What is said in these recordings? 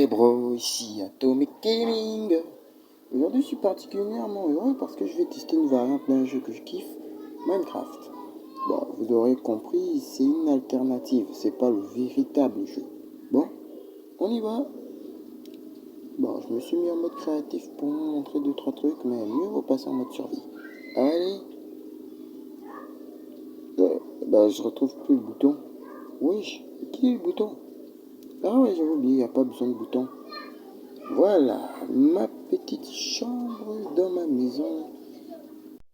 bro, ici Atomic Gaming. Aujourd'hui je suis particulièrement heureux parce que je vais tester une variante d'un jeu que je kiffe, Minecraft. Bon, vous aurez compris, c'est une alternative, c'est pas le véritable jeu. Bon, on y va. Bon, je me suis mis en mode créatif pour vous montrer 2-3 trucs, mais mieux vaut passer en mode survie. Allez. Je retrouve plus le bouton. Wesh, qui est le bouton? Ah ouais, j'avais oublié, il n'y a pas besoin de bouton. Voilà, ma petite chambre dans ma maison.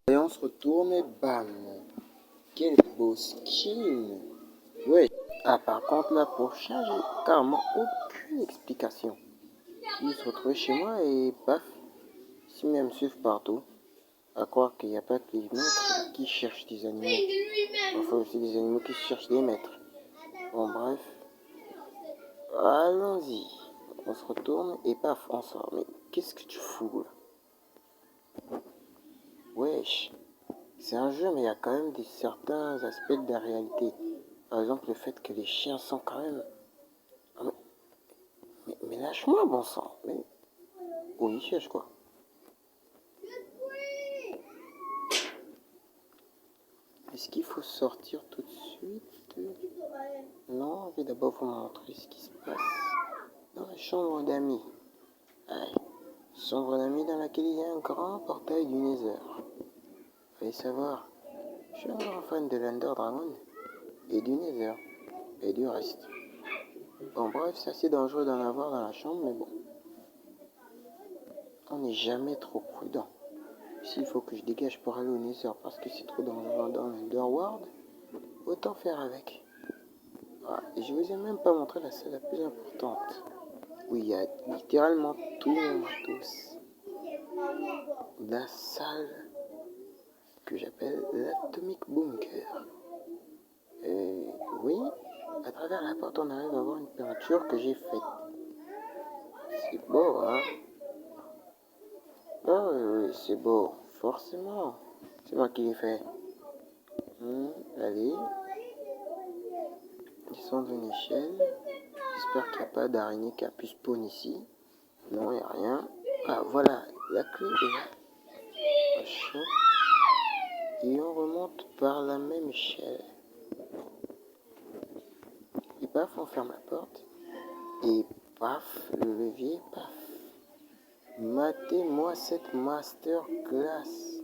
Et on se retourne et bam. Quel beau skin. Ouais. Ah, par contre, là, pour changer, carrément aucune explication. Je se retrouve chez moi et paf, si même me suivent partout. À croire qu'il n'y a pas que les maîtres qui cherchent des animaux. Parfois aussi des animaux qui cherchent des maîtres. Bon, bref. Allons-y. On se retourne et paf, on sort. Mais qu'est-ce que tu fous là? Wesh. C'est un jeu, mais il y a quand même certains aspects de la réalité. Par exemple, le fait que les chiens sont quand même... Ah, mais lâche-moi, bon sang. Mais... où ils cherchent, quoi. Est-ce qu'il faut sortir tout de suite? Non, je vais d'abord vous montrer ce qui se passe dans la chambre d'amis. Chambre d'amis dans laquelle il y a un grand portail du Nether. Fallait savoir, je suis un grand fan de l'Under Dragon et du Nether et du reste. Bon, bref, c'est assez dangereux d'en avoir dans la chambre, mais bon. On n'est jamais trop prudent. S'il faut que je dégage pour aller au Nether parce que c'est trop dangereux dans l'Underworld, autant faire avec. Ah, et je vous ai même pas montré la salle la plus importante, où il y a littéralement tout mon matos. La salle que j'appelle l'Atomic Bunker. Et oui, à travers la porte, on arrive à voir une peinture que j'ai faite. C'est beau, hein? Ah oui, c'est beau, forcément. C'est moi qui l'ai fait. Allez. Descendre une échelle. J'espère qu'il n'y a pas d'araignée qui a pu spawn ici. Non, il n'y a rien. Ah, voilà, la clé est là. Machin. Et on remonte par la même échelle. Et paf, on ferme la porte. Et paf, le levier, paf. Matez-moi cette masterclass.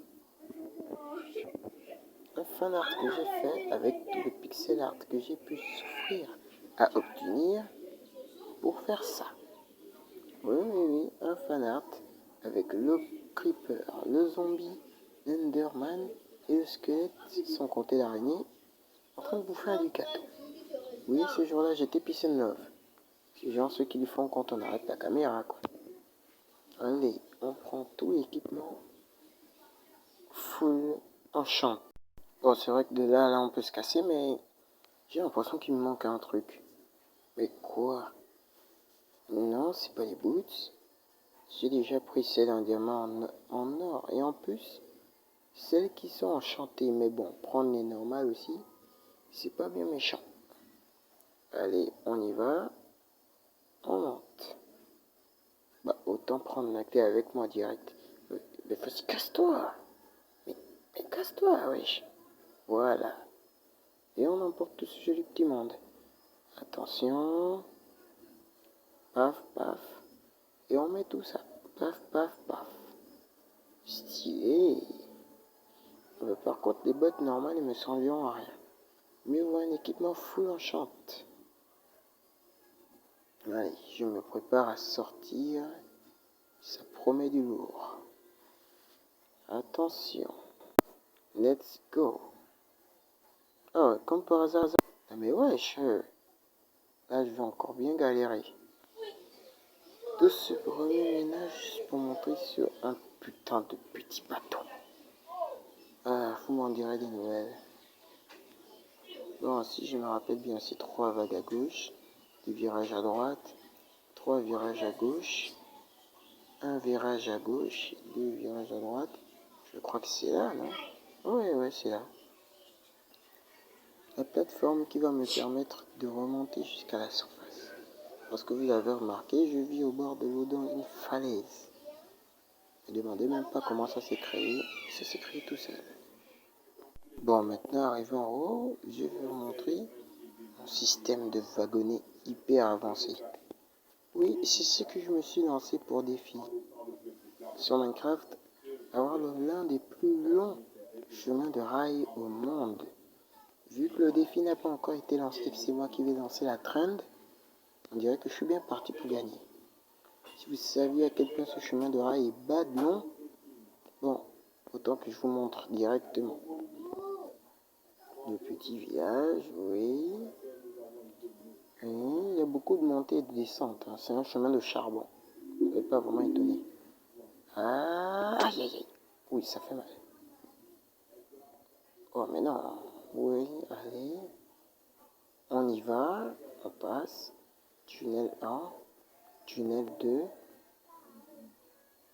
Un fan art que j'ai fait avec tout le pixel art que j'ai pu souffrir à obtenir pour faire ça. Oui, un fan art avec le creeper, le zombie, l'enderman et le squelette, sans compter l'araignée, en train de bouffer un gâteau. Oui, ce jour-là, j'étais peace and love. C'est genre ceux qui le font quand on arrête la caméra, quoi. Allez, on prend tout l'équipement full enchant. Bon, c'est vrai que de là, on peut se casser, mais j'ai l'impression qu'il me manque un truc. Mais quoi? Non, c'est pas les boots. J'ai déjà pris celles en diamant en or. Et en plus, celles qui sont enchantées. Mais bon, prendre les normales aussi, c'est pas bien méchant. Allez, on y va. On monte. Bah, autant prendre la clé avec moi direct. Mais vas-y, casse-toi. Mais casse-toi, wesh. Voilà. Et on emporte tout ce joli petit monde. Attention. Paf, paf. Et on met tout ça. Paf, paf, paf. Stylé. Par contre, les bottes normales, ils me serviront à rien. Mieux vaut un équipement full enchant. Allez, je me prépare à sortir. Ça promet du lourd. Attention. Let's go. Oh, comme par hasard. Ah mais wesh. Là, je vais encore bien galérer. Tout ce remue-ménage juste pour monter sur un putain de petit bateau. Ah, vous m'en direz des nouvelles. Bon, si je me rappelle bien, c'est 3 vagues à gauche, 2 virages à droite, 3 virages à gauche, un virage à gauche, 2 virages à droite. Je crois que c'est là, non? Ouais, c'est là. La plateforme qui va me permettre de remonter jusqu'à la surface. Parce que vous avez remarqué, je vis au bord de l'eau dans une falaise. Ne me demandez même pas comment ça s'est créé. Ça s'est créé tout seul. Bon, maintenant, arrivé en haut, je vais vous montrer mon système de wagonnet hyper avancé. Oui, c'est ce que je me suis lancé pour défi. Sur Minecraft, avoir l'un des plus longs chemins de rail au monde. Vu que le défi n'a pas encore été lancé, que c'est moi qui vais lancer la trend, on dirait que je suis bien parti pour gagner. Si vous saviez à quel point ce chemin de rail est bas de long, bon, autant que je vous montre directement. Le petit village, oui. Et il y a beaucoup de montées et de descentes. Hein. C'est un chemin de charbon. Vous n'êtes pas vraiment étonné. Ah, aïe, aïe, aïe. Oui, ça fait mal. Oh, mais non. Oui, allez. On y va. On passe. Tunnel 1. Tunnel 2.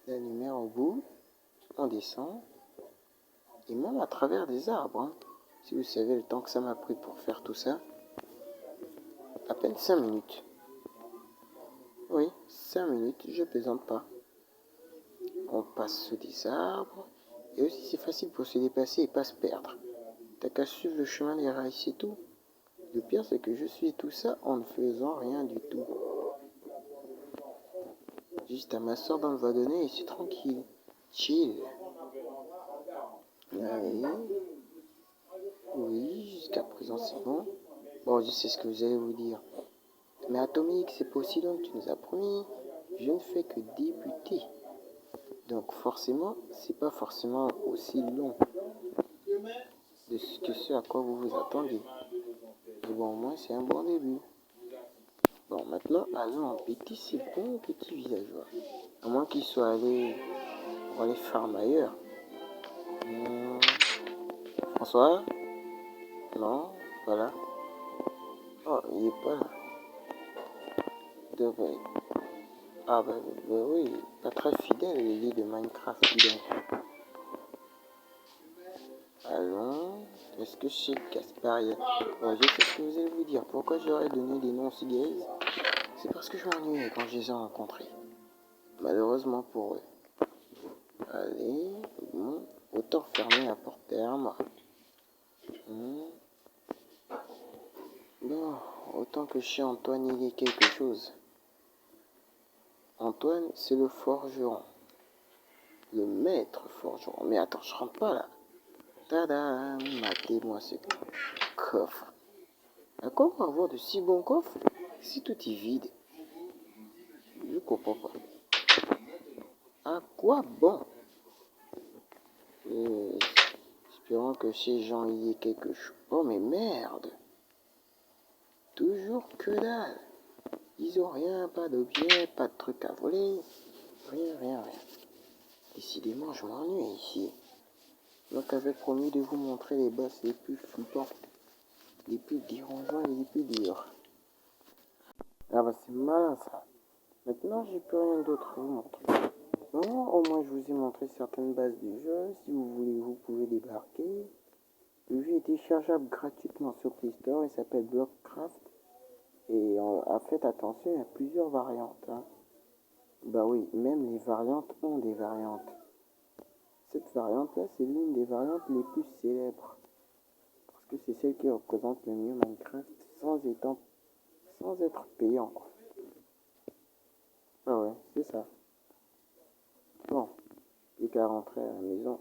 La lumière au bout. On descend. Et même à travers des arbres. Hein. Si vous savez le temps que ça m'a pris pour faire tout ça. À peine 5 minutes. Oui, 5 minutes, je plaisante pas. On passe sous des arbres. Et aussi, c'est facile pour se déplacer et pas se perdre. T'as qu'à suivre le chemin des rails, c'est tout. Le pire, c'est que je suis tout ça en ne faisant rien du tout. Juste à m'asseoir dans le wagonnet et c'est tranquille. Chill. Allez. Oui, jusqu'à présent, c'est bon. Bon, je sais ce que vous allez vous dire. Mais Atomique, c'est pas aussi long que tu nous as promis. Je ne fais que débuter. Donc forcément, c'est pas forcément aussi long de ce à quoi vous vous attendez. Mais bon, au moins, c'est un bon début. Bon, maintenant, allons en petit, c'est bon, petit villageois. À moins qu'il soit allé pour aller farm ailleurs. François? Non, voilà. Oh, il est pas là. Devrait. Ah bah, oui, pas très fidèle, les lits de Minecraft. Allons. Est-ce que chez Gasparia... Bon, je sais ce que vous allez vous dire. Pourquoi j'aurais donné des noms si gays? C'est parce que je m'ennuyais quand je les ai rencontrés. Malheureusement pour eux. Allez, bon, autant fermer la porte derrière moi. Bon, autant que chez Antoine il y ait quelque chose. Antoine, c'est le forgeron. Le maître forgeron. Mais attends, je rentre pas là. Tadam, matez-moi ce coffre. À quoi on va avoir de si bons coffres si tout est vide? Je comprends pas. À quoi bon? Espérons que chez Jean il y ait quelque chose. Oh mais merde! Toujours que dalle! Ils ont rien, pas d'objet, pas de truc à voler. Rien, rien, rien. Décidément, je m'ennuie ici. Donc, j'avais promis de vous montrer les boss les plus flippants, les plus dérangeants et les plus durs. Ah bah c'est malin ça. Maintenant, j'ai plus rien d'autre à vous montrer. Bon, au moins je vous ai montré certaines bases du jeu. Si vous voulez, vous pouvez débarquer. Le jeu est téléchargeable gratuitement sur Play Store. Il s'appelle Blockcraft. Et faites attention, il y a plusieurs variantes. Hein. Bah oui, même les variantes ont des variantes. Cette variante-là, c'est l'une des variantes les plus célèbres. Parce que c'est celle qui représente le mieux Minecraft sans être payant. Ah ouais, c'est ça. Bon, plus qu'à rentrer à la maison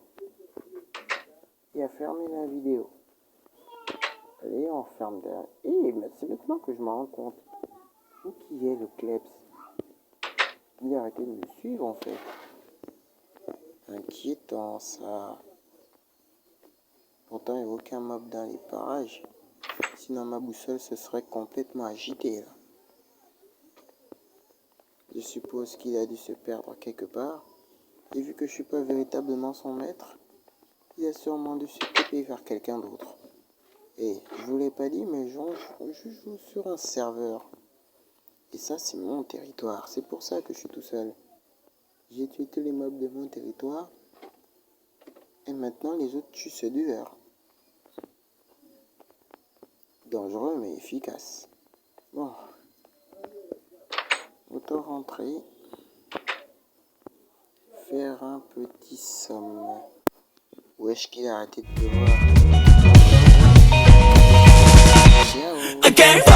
et à fermer la vidéo. Allez, on ferme derrière. Mais c'est maintenant que je me rends compte. Où qui est le Klebs? Il a arrêté de me suivre en fait. Inquiétant ça. Pourtant, il n'y a aucun mob dans les parages. Sinon, ma boussole se serait complètement agitée. Là. Je suppose qu'il a dû se perdre quelque part. Et vu que je suis pas véritablement son maître, il a sûrement dû se couper vers quelqu'un d'autre. Et je vous l'ai pas dit, mais je joue sur un serveur. Et ça, c'est mon territoire. C'est pour ça que je suis tout seul. J'ai tué tous les mobs de mon territoire. Et maintenant, les autres tuent ceux du leur. Dangereux, mais efficace. Bon. Autant rentrer. Faire un petit somme. Wesh qu'il a arrêté de pleuvoir. Ciao.